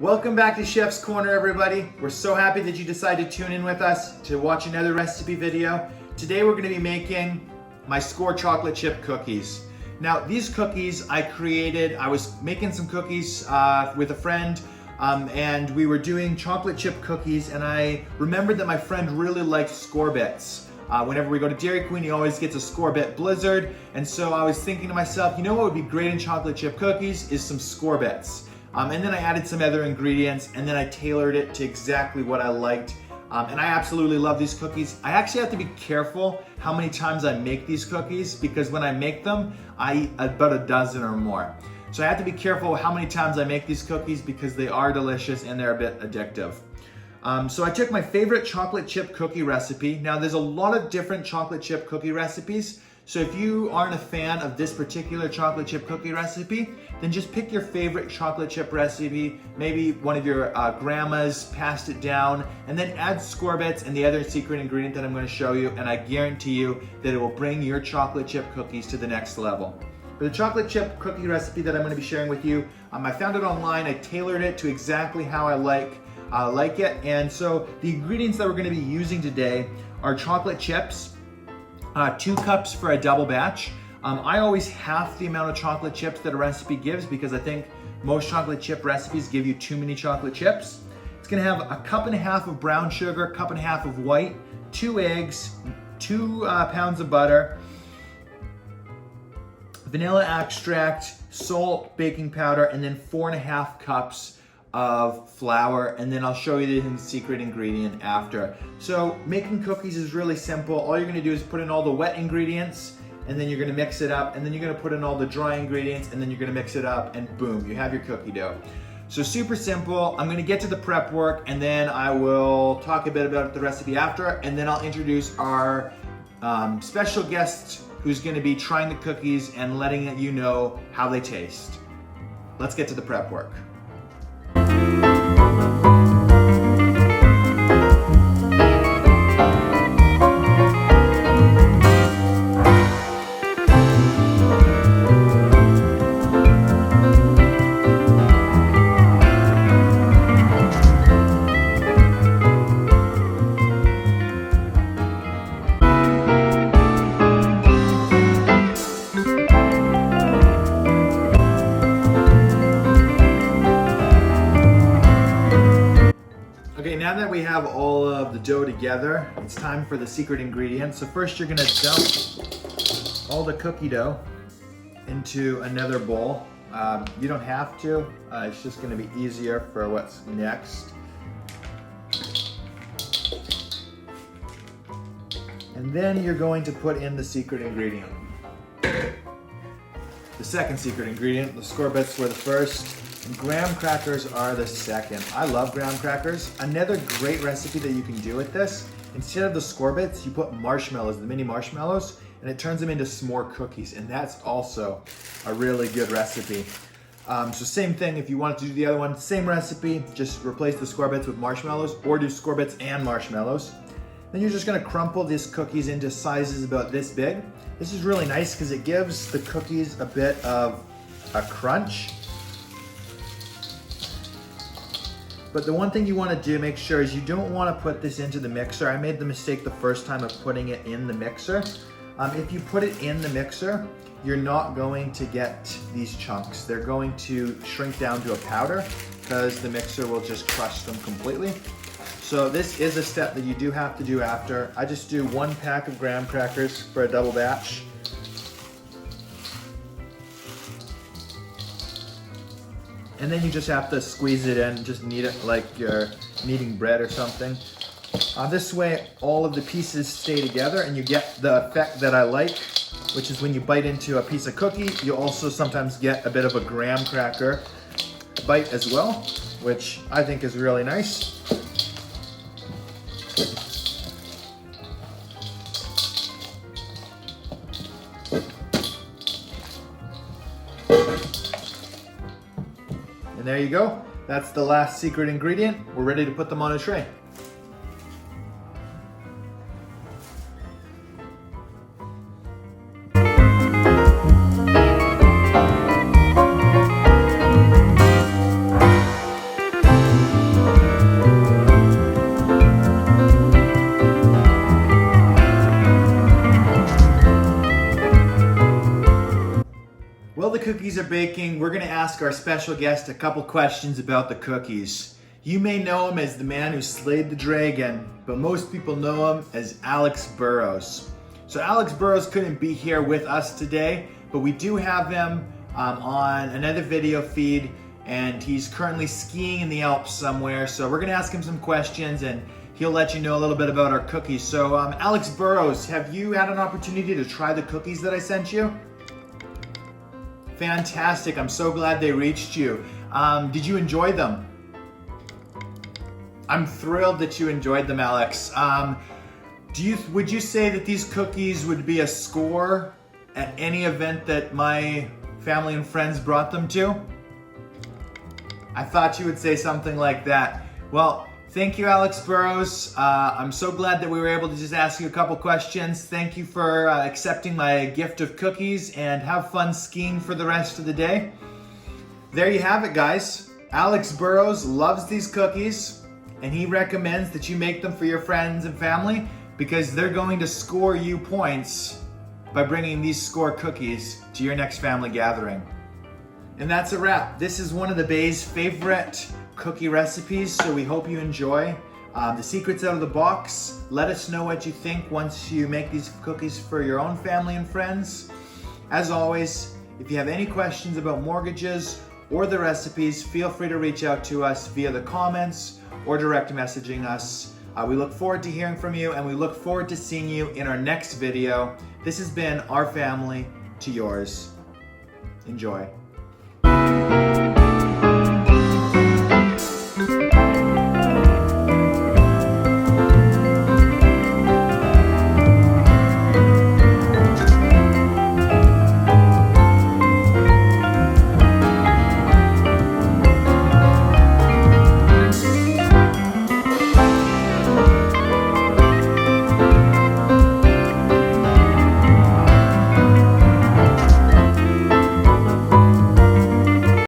Welcome back to Chef's Corner, everybody. We're so happy that you decided to tune in with us to watch another recipe video. Today we're going to be making my Skor chocolate chip cookies. Now these cookies I was making some cookies with a friend and we were doing chocolate chip cookies, and I remembered that my friend really liked Skor bits. Whenever we go to Dairy Queen, he always gets a Skor bit blizzard, and so I was thinking to myself, you know what would be great in chocolate chip cookies is some Skor bits. And then I added some other ingredients, and then I tailored it to exactly what I liked. And I absolutely love these cookies. I actually have to be careful how many times I make these cookies, because when I make them, I eat about a dozen or more. So I have to be careful how many times I make these cookies because they are delicious and they're a bit addictive. So I took my favorite chocolate chip cookie recipe. Now there's a lot of different chocolate chip cookie recipes. So if you aren't a fan of this particular chocolate chip cookie recipe, then just pick your favorite chocolate chip recipe. Maybe one of your grandmas passed it down, and then add Skor bits and the other secret ingredient that I'm going to show you, and I guarantee you that it will bring your chocolate chip cookies to the next level. For the chocolate chip cookie recipe that I'm going to be sharing with you, I found it online. I tailored it to exactly how I like it. And so the ingredients that we're going to be using today are chocolate chips, 2 cups for a double batch. I always half the amount of chocolate chips that a recipe gives, because I think most chocolate chip recipes give you too many chocolate chips. It's gonna have a cup and a half of brown sugar, cup and a half of white, 2 eggs, 2 pounds of butter, vanilla extract, salt, baking powder, and then 4.5 cups of flour, and then I'll show you the secret ingredient after. So making cookies is really simple. All you're gonna do is put in all the wet ingredients, and then you're gonna mix it up, and then you're gonna put in all the dry ingredients, and then you're gonna mix it up, and boom, you have your cookie dough. So super simple. I'm gonna get to the prep work, and then I will talk a bit about the recipe after, and then I'll introduce our special guest who's gonna be trying the cookies and letting you know how they taste. Let's get to the prep work. Okay, now that we have all of the dough together, it's time for the secret ingredient. So first you're gonna dump all the cookie dough into another bowl. You don't have to, it's just gonna be easier for what's next. And then you're going to put in the secret ingredient. The second secret ingredient, the Skor bits were the first, and graham crackers are the second. I love graham crackers. Another great recipe that you can do with this, instead of the Skor bits, you put marshmallows, the mini marshmallows, and it turns them into s'more cookies, and that's also a really good recipe. So same thing, if you wanted to do the other one, same recipe, just replace the Skor bits with marshmallows, or do Skor bits and marshmallows. Then you're just gonna crumple these cookies into sizes about this big. This is really nice because it gives the cookies a bit of a crunch. But the one thing you want to do, make sure, is you don't want to put this into the mixer. I made the mistake the first time of putting it in the mixer. If you put it in the mixer, you're not going to get these chunks. They're going to shrink down to a powder because the mixer will just crush them completely. So this is a step that you do have to do after. I just do 1 pack of graham crackers for a double batch. And then you just have to squeeze it in, just knead it like you're kneading bread or something. This way, all of the pieces stay together and you get the effect that I like, which is when you bite into a piece of cookie, you also sometimes get a bit of a graham cracker bite as well, which I think is really nice. And there you go. That's the last secret ingredient. We're ready to put them on a tray. cookies are baking, we're gonna ask our special guest a couple questions about the cookies. You may know him as the man who slayed the dragon, but most people know him as Alex Burrows. So Alex Burrows couldn't be here with us today, but we do have him on another video feed, and he's currently skiing in the Alps somewhere. So we're gonna ask him some questions and he'll let you know a little bit about our cookies. So Alex Burrows, have you had an opportunity to try the cookies that I sent you? Fantastic, I'm so glad they reached you. Did you enjoy them? I'm thrilled that you enjoyed them, Alex. Would you say that these cookies would be a score at any event that my family and friends brought them to? I thought you would say something like that. Well, thank you, Alex Burrows. I'm so glad that we were able to just ask you a couple questions. Thank you for accepting my gift of cookies, and have fun skiing for the rest of the day. There you have it, guys. Alex Burrows loves these cookies, and he recommends that you make them for your friends and family because they're going to score you points by bringing these Skor cookies to your next family gathering. And that's a wrap. This is one of the Bay's favorite cookie recipes, so we hope you enjoy. The secret's out of the box. Let us know what you think once you make these cookies for your own family and friends. As always, if you have any questions about mortgages or the recipes, feel free to reach out to us via the comments or direct messaging us. We look forward to hearing from you, and we look forward to seeing you in our next video. This has been Our Family to Yours. Enjoy.